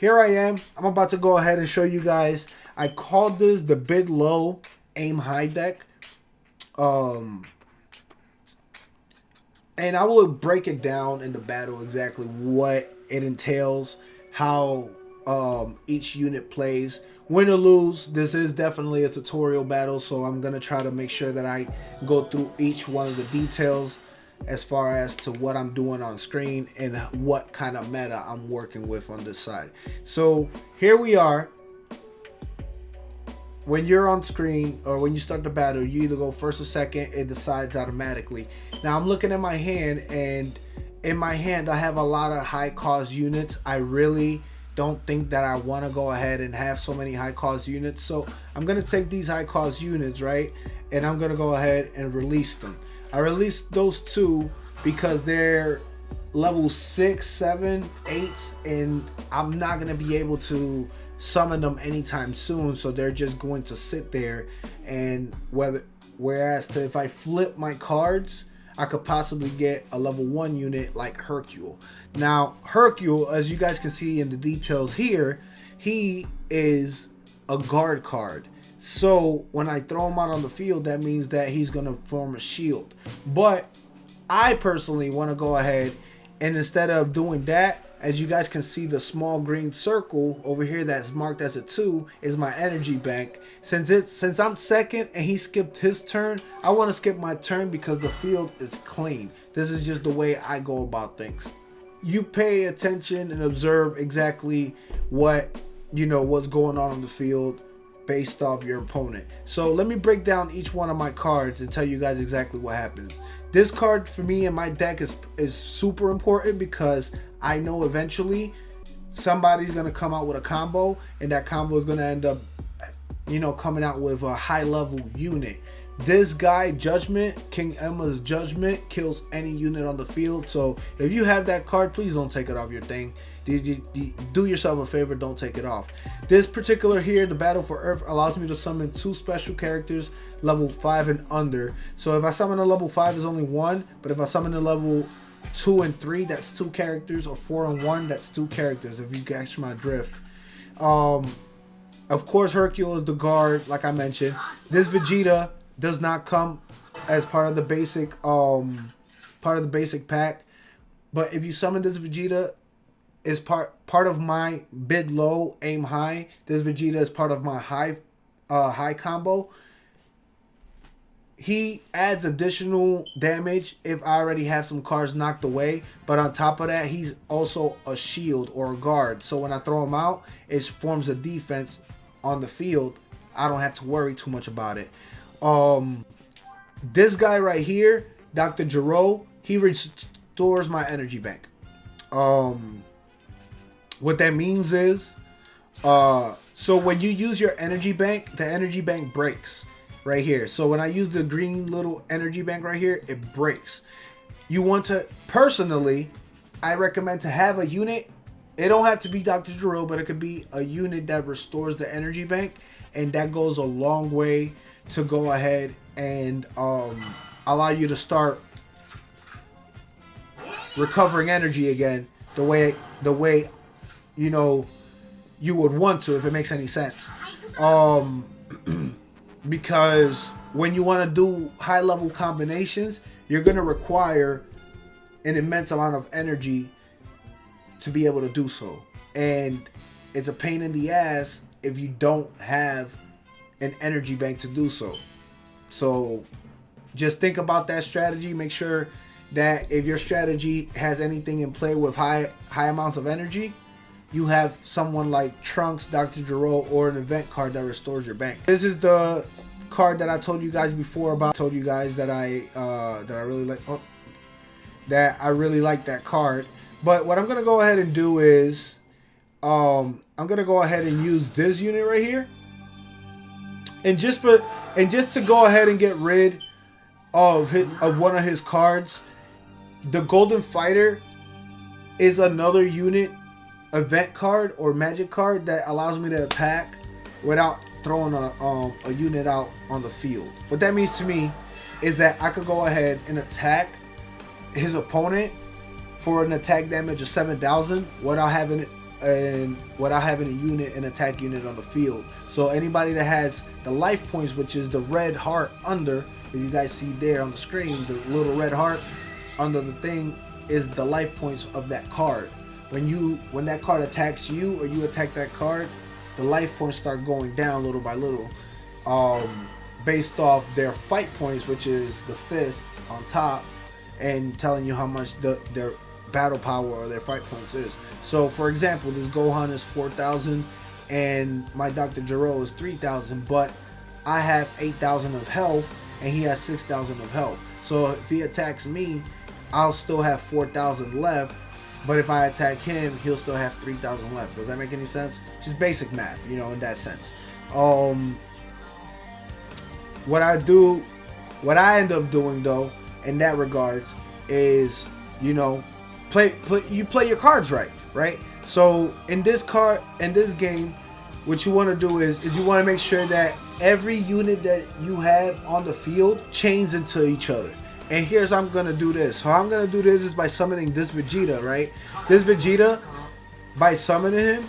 here I am. I'm about to go ahead and show you guys. I called this the bid low, aim high deck. And I will break it down in the battle exactly what it entails, how each unit plays. Win or lose, this is definitely a tutorial battle, so I'm going to try to make sure that I go through each one of the details as far as to what I'm doing on screen and what kind of meta I'm working with on this side. So here we are. When you're on screen or when you start the battle, you either go first or second. It decides automatically. Now I'm looking at my hand, and in my hand I have a lot of high cost units. I really don't think that I want to go ahead and have so many high cost units, so I'm going to take these high cost units, right, and I'm going to go ahead and release them. I released those two because they're level 6, 7, 8, and I'm not going to be able to summon them anytime soon, so they're just going to sit there. And whereas if I flip my cards, I could possibly get a level 1 unit like Hercule. Now Hercule, as you guys can see in the details here, he is a guard card. So when I throw him out on the field, that means that he's going to form a shield. But I personally want to go ahead and, instead of doing that, as you guys can see, the small green circle over here that's marked as a 2 is my energy bank. Since I'm second and he skipped his turn, I want to skip my turn because the field is clean. This is just the way I go about things. You pay attention and observe exactly what, what's going on the field based off your opponent. So let me break down each one of my cards and tell you guys exactly what happens. This card for me in my deck is super important because I know eventually somebody's going to come out with a combo, and that combo is going to end up, coming out with a high level unit. This guy, Judgment, King Emma's Judgment, kills any unit on the field. So if you have that card, please don't take it off your thing. Do yourself a favor, don't take it off. This particular here, the Battle for Earth, allows me to summon 2 special characters level 5 and under. So if I summon a level 5, is only 1, but if I summon a level 2 and 3, that's 2 characters, or 4 and 1, that's 2 characters, if you catch my drift. Of course, Hercule is the guard, like I mentioned. This Vegeta does not come as part of the basic pack, but if you summon this Vegeta, is part of my bid low, aim high. This Vegeta is part of my high combo. He adds additional damage if I already have some cards knocked away, but on top of that, he's also a shield or a guard. So when I throw him out, it forms a defense on the field. I don't have to worry too much about it. This guy right here, Dr. Gero, he restores my energy bank. What that means is, so when you use your energy bank, the energy bank breaks right here. So when I use the green little energy bank right here, it breaks. You want to, personally, I recommend to have a unit. It don't have to be Dr. Gero, but it could be a unit that restores the energy bank, and that goes a long way to go ahead and allow you to start recovering energy again the way you would want to, if it makes any sense. Because when you want to do high level combinations, you're going to require an immense amount of energy to be able to do so, and it's a pain in the ass if you don't have an energy bank to do so. So just think about that strategy. Make sure that if your strategy has anything in play with high amounts of energy, you have someone like Trunks, Dr. Gero, or an event card that restores your bank. This is the card that I told you guys before about. I told you guys that I really like that card. But what I'm gonna go ahead and do is I'm gonna go ahead and use this unit right here, and just to go ahead and get rid of one of his cards. The Golden Fighter is another unit, event card or magic card that allows me to attack without throwing a unit out on the field. What that means to me is that I could go ahead and attack his opponent for an attack damage of 7,000 without having and without having a unit, an attack unit on the field. So anybody that has the life points, which is the red heart under, if you guys see there on the screen, the little red heart under the thing is the life points of that card. When that card attacks you or you attack that card, the life points start going down little by little, based off their fight points, which is the fist on top, and telling you how much their battle power or their fight points is. So for example, this Gohan is 4,000 and my Dr. Gero is 3,000, but I have 8,000 of health and he has 6,000 of health. So if he attacks me, I'll still have 4,000 left, but if I attack him, he'll still have 3,000 left. Does that make any sense? Just basic math, you know, in that sense. What I end up doing though, in that regards, is, you know, you play your cards right? So in this game, what you want to do is you want to make sure that every unit that you have on the field chains into each other. And here's how I'm gonna do this. How I'm gonna do this is by summoning this Vegeta, right? This Vegeta, by summoning him,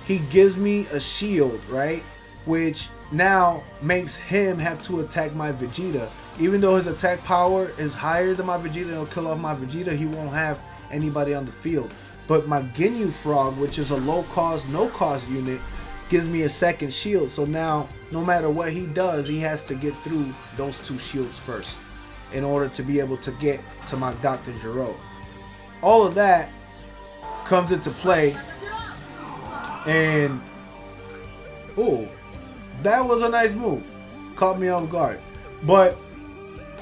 he gives me a shield, right? Which now makes him have to attack my Vegeta. Even though his attack power is higher than my Vegeta, it'll kill off my Vegeta, he won't have anybody on the field. But my Ginyu Frog, which is a low cost, no cost unit, gives me a second shield. So now, no matter what he does, he has to get through those two shields first in order to be able to get to my Dr. Gero. All of that comes into play, and oh, that was a nice move. Caught me off guard. But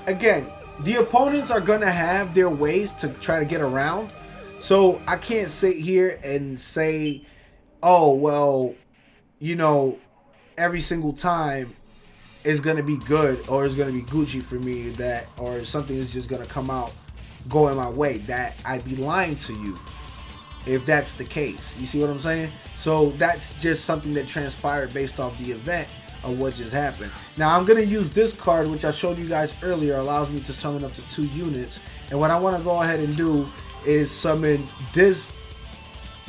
again, the opponents are gonna have their ways to try to get around. So I can't sit here and say, oh, well, you know, every single time is gonna be good or is gonna be Gucci for me, that or something is just gonna come out going my way. That I'd be lying to you if that's the case. You see what I'm saying? So that's just something that transpired based off the event of what just happened. Now I'm gonna use this card, which I showed you guys earlier, allows me to summon up to 2 units. And what I want to go ahead and do is summon this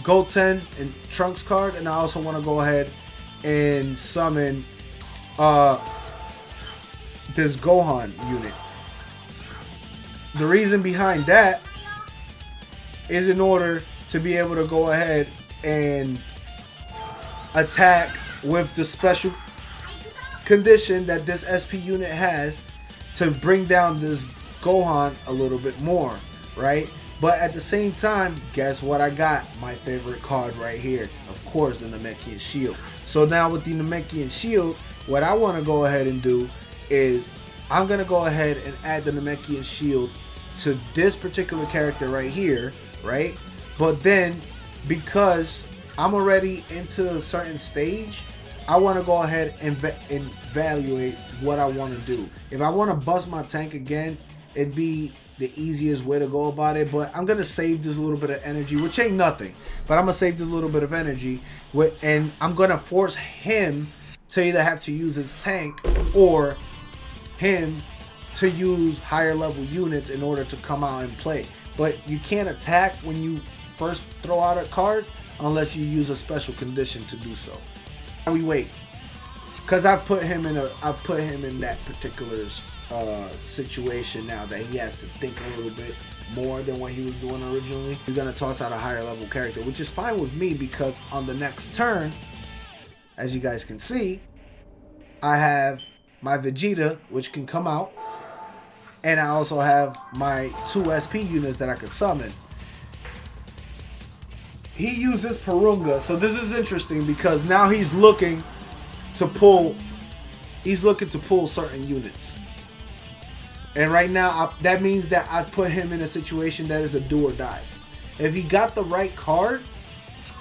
Goten and Trunks card, and I also want to go ahead and summon this Gohan unit. The reason behind that is in order to be able to go ahead and attack with the special condition that this SP unit has to bring down this Gohan a little bit more, right? But at the same time, guess what I got? My favorite card right here. Of course, the Namekian Shield. So now with the Namekian Shield, what I want to go ahead and do is I'm going to go ahead and add the Namekian Shield to this particular character right here, right? But then, because I'm already into a certain stage, I want to go ahead and evaluate what I want to do. If I want to bust my tank again, it'd be the easiest way to go about it. But I'm going to save this little bit of energy, which ain't nothing. But I'm going to save this little bit of energy. And I'm going to force him to either have to use his tank or him to use higher level units in order to come out and play. But you can't attack when you first throw out a card unless you use a special condition to do so. We wait, because I put him in that particular situation now that he has to think a little bit more than what he was doing originally. He's gonna toss out a higher level character, which is fine with me, because on the next turn, as you guys can see, I have my Vegeta, which can come out, and I also have my 2 SP units that I can summon. He uses Purunga, so this is interesting because now he's looking to pull certain units. And right now, that means that I've put him in a situation that is a do or die. If he got the right card,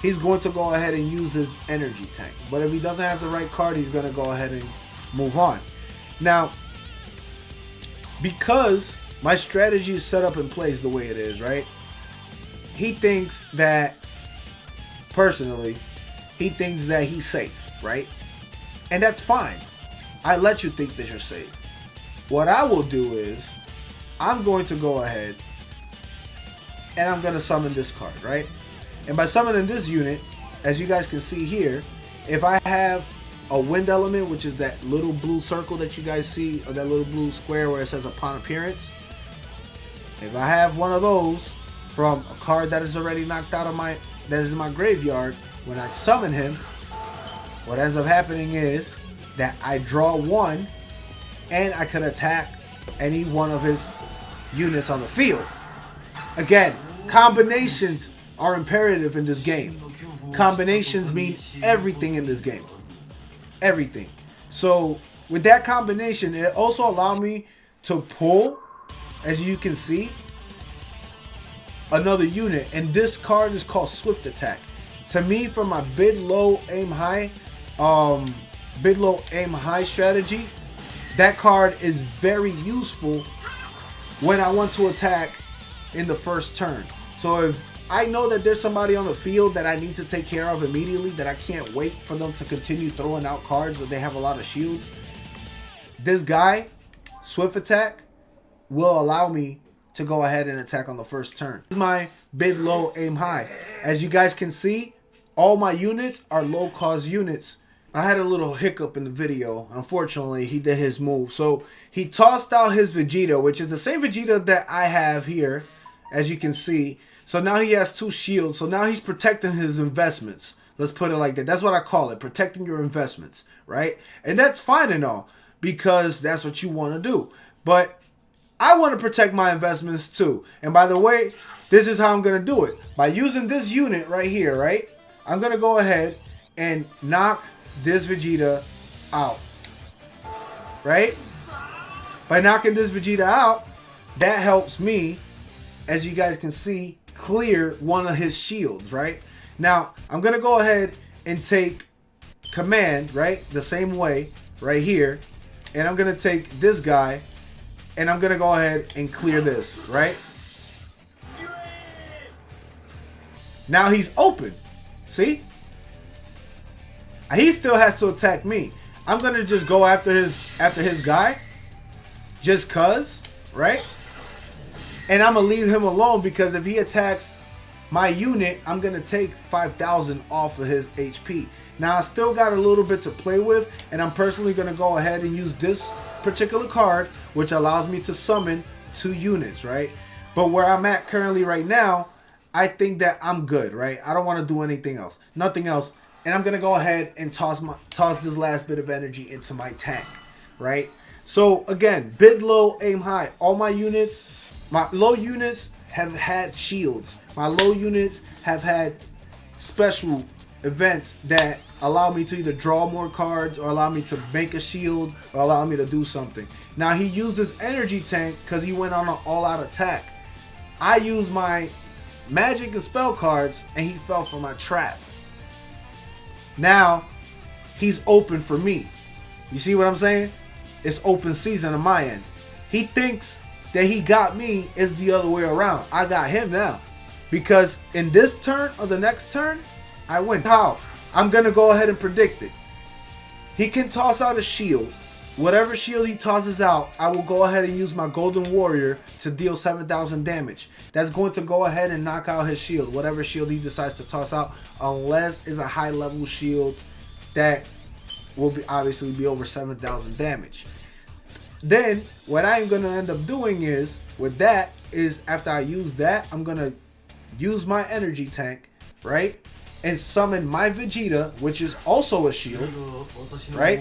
he's going to go ahead and use his energy tank. But if he doesn't have the right card, he's going to go ahead and move on. Now, because my strategy is set up in place the way it is, right? He thinks that, personally, he thinks that he's safe, right? And that's fine. I let you think that you're safe. What I will do is, I'm going to go ahead and I'm going to summon this card, right? And by summoning this unit, as you guys can see here, if I have a wind element, which is that little blue circle that you guys see, or that little blue square where it says upon appearance, if I have one of those from a card that is already knocked out of that is in my graveyard, when I summon him, what ends up happening is that I draw one and I can attack any one of his units on the field. Again, combinations are imperative in this game. Combinations mean everything in this game. Everything. So with that combination, it also allowed me to pull, as you can see, another unit. And this card is called Swift Attack. To me, for my bid low, aim high strategy, that card is very useful when I want to attack in the first turn. So if I know that there's somebody on the field that I need to take care of immediately, that I can't wait for them to continue throwing out cards, or they have a lot of shields, this guy, Swift Attack, will allow me to go ahead and attack on the first turn. This is my bid low, aim high. As you guys can see, all my units are low cost units. I had a little hiccup in the video. Unfortunately, he did his move. So he tossed out his Vegeta, which is the same Vegeta that I have here, as you can see. So now he has 2 shields. So now he's protecting his investments. Let's put it like that. That's what I call it, protecting your investments, right? And that's fine and all, because that's what you want to do. But I want to protect my investments too. And by the way, this is how I'm going to do it. By using this unit right here, right? I'm going to go ahead and knock this Vegeta out, right? By knocking this Vegeta out, that helps me, as you guys can see, clear one of his shields, right? Now, I'm going to go ahead and take command, right? The same way, right here. And I'm going to take this guy, and I'm going to go ahead and clear this, right? Now he's open. See? He still has to attack me. I'm going to just go after his guy, just cuz, right? And I'm going to leave him alone, because if he attacks my unit, I'm going to take 5,000 off of his HP. Now, I still got a little bit to play with, and I'm personally going to go ahead and use this particular card, which allows me to summon 2 units, right? But where I'm at currently right now, I think that I'm good, right? I don't want to do anything else. Nothing else. And I'm going to go ahead and toss this last bit of energy into my tank, right? So, again, bid low, aim high. All my units, my low units have had shields. My low units have had special events that allow me to either draw more cards, or allow me to make a shield, or allow me to do something. Now, he used his energy tank because he went on an all-out attack. I used my magic and spell cards, and he fell for my trap. Now, he's open for me. You see what I'm saying? It's open season on my end. He thinks that he got me, is the other way around. I got him now. Because in this turn or the next turn, I win. How? I'm going to go ahead and predict it. He can toss out a shield. Whatever shield he tosses out, I will go ahead and use my Golden Warrior to deal 7,000 damage. That's going to go ahead and knock out his shield, whatever shield he decides to toss out, unless it's a high level shield that will be obviously be over 7,000 damage. Then what I'm going to end up doing is, with that, is after I use that, I'm going to use my energy tank, right? And summon my Vegeta, which is also a shield, right?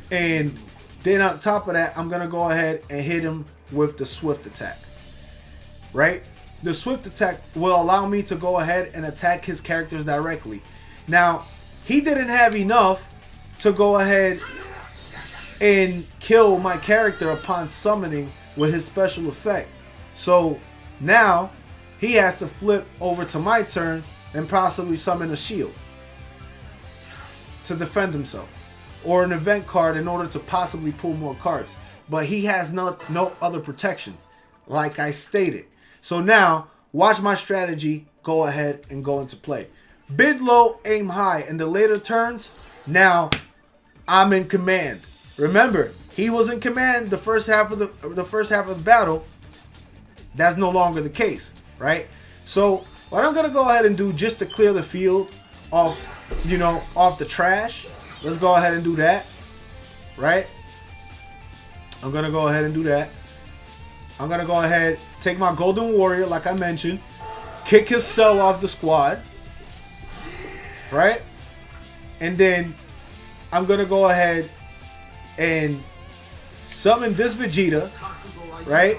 And then on top of that, I'm going to go ahead and hit him with the Swift Attack, right? The Swift Attack will allow me to go ahead and attack his characters directly. Now, he didn't have enough to go ahead and kill my character upon summoning with his special effect. So now he has to flip over to my turn and possibly summon a shield to defend himself, or an event card in order to possibly pull more cards. But he has no other protection, like I stated. So now, watch my strategy go ahead and go into play. Bid low, aim high. In the later turns, now I'm in command. Remember, he was in command the first half of the battle. That's no longer the case, right? So What I'm gonna go ahead and do just to clear the field off, you know, off the trash. Let's go ahead and do that. Right? I'm gonna go ahead and do that. I'm gonna go ahead, take my Golden Warrior, like I mentioned, kick his cell off the squad. Right? And then I'm gonna go ahead and summon this Vegeta. Right?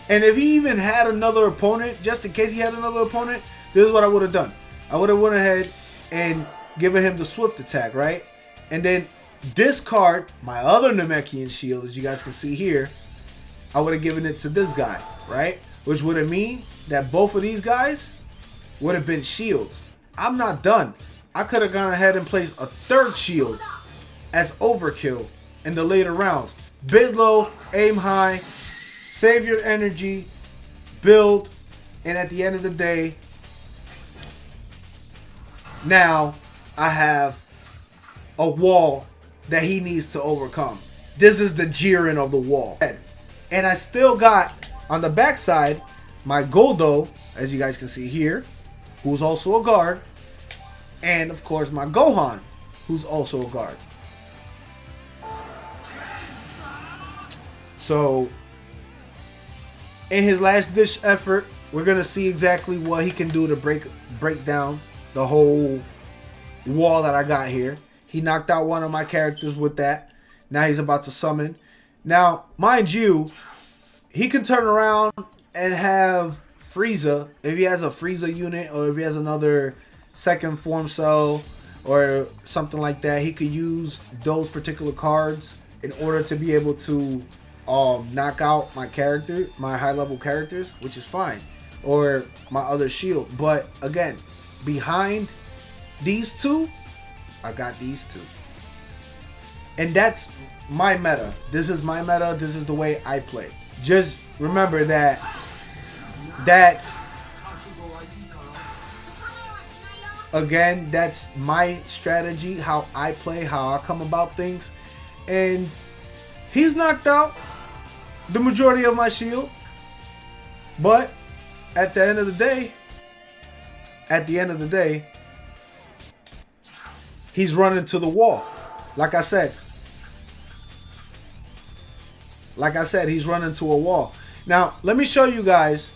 And if he even had another opponent, just in case he had another opponent, this is what I would have done. I would have went ahead and given him the Swift attack, right? And then discard my other Namekian shield, as you guys can see here. I would have given it to this guy, right? Which would have mean that both of these guys would have been shields. I'm not done. I could have gone ahead and placed a third shield as overkill in the later rounds. Bid low, aim high, save your energy, build, and at the end of the day, now I have a wall that he needs to overcome. This is the Jiren of the wall. And I still got, on the backside, my Goldo, as you guys can see here, who's also a guard. And, of course, my Gohan, who's also a guard. So, in his last ditch effort, we're going to see exactly what he can do to break down the whole wall that I got here. He knocked out one of my characters with that. Now he's about to summon. Now, mind you, he can turn around and have Frieza. If he has a Frieza unit or if he has another second form cell or something like that, he could use those particular cards in order to be able to knock out my character, my high level characters, which is fine, or my other shield. But again, behind these two, I got these two, and that's my meta. This is my meta. This is the way I play. Just remember that that's my strategy, how I play, how I come about things. And he's knocked out the majority of my shield, but at the end of the day, he's running to the wall. Like I said, he's running to a wall. Now, let me show you guys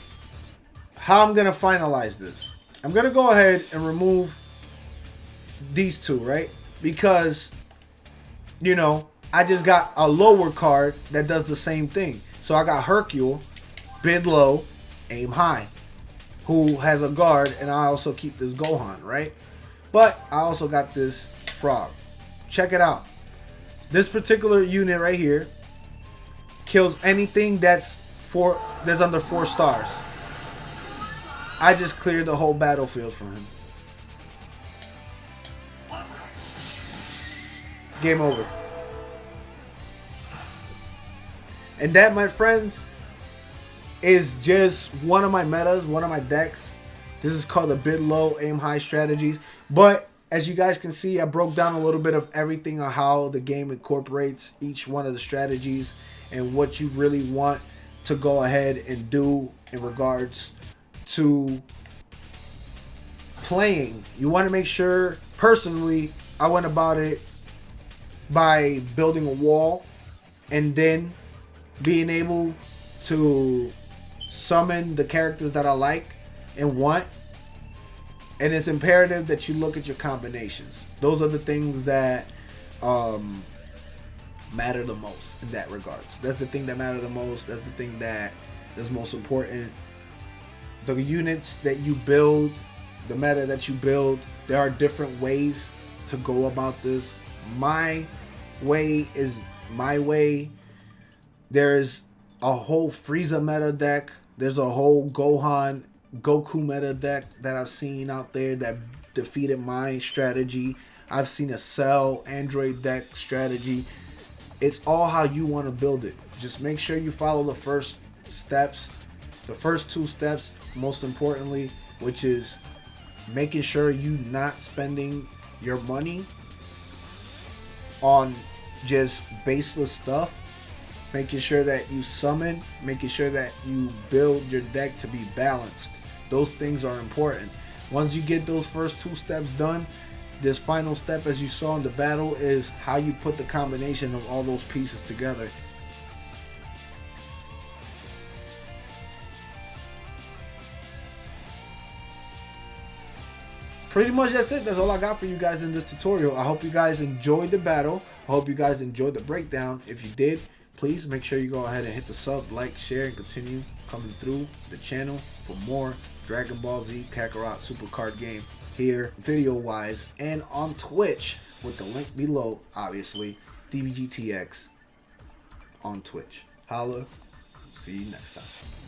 how I'm going to finalize this. I'm going to go ahead and remove these two, right? Because, you know, I just got a lower card that does the same thing. So I got Hercule, bid low, aim high, who has a guard, and I also keep this Gohan, right? But I also got this Frog. Check it out. This particular unit right here kills anything that's under 4 stars. I just cleared the whole battlefield from him. Game over. And that, my friends, is just one of my metas, one of my decks. This is called the bid low, aim high strategies. But as you guys can see, I broke down a little bit of everything on how the game incorporates each one of the strategies and what you really want to go ahead and do in regards to playing. You want to make sure, personally, I went about it by building a wall and then being able to summon the characters that I like and want. And it's imperative that you look at your combinations. Those are the things that matter the most in that regards. That's the thing that matters the most. That's the thing that is most important. The units that you build, the meta that you build, there are different ways to go about this. My way is my way. There's a whole Frieza meta deck. There's a whole Gohan, Goku meta deck that I've seen out there that defeated my strategy. I've seen a Cell Android deck strategy. It's all how you want to build it. Just make sure you follow the first steps, the first 2 steps, most importantly, which is making sure you're not spending your money on just baseless stuff. Making sure that you summon, making sure that you build your deck to be balanced. Those things are important. Once you get those first 2 steps done, this final step, as you saw in the battle, is how you put the combination of all those pieces together. Pretty much that's it. That's all I got for you guys in this tutorial. I hope you guys enjoyed the battle. I hope you guys enjoyed the breakdown. If you did, please make sure you go ahead and hit the sub, like, share, and continue coming through the channel for more Dragon Ball Z Kakarot Super card game here video wise, and on Twitch with the link below, obviously, DBGTX on Twitch. Holla. See you next time.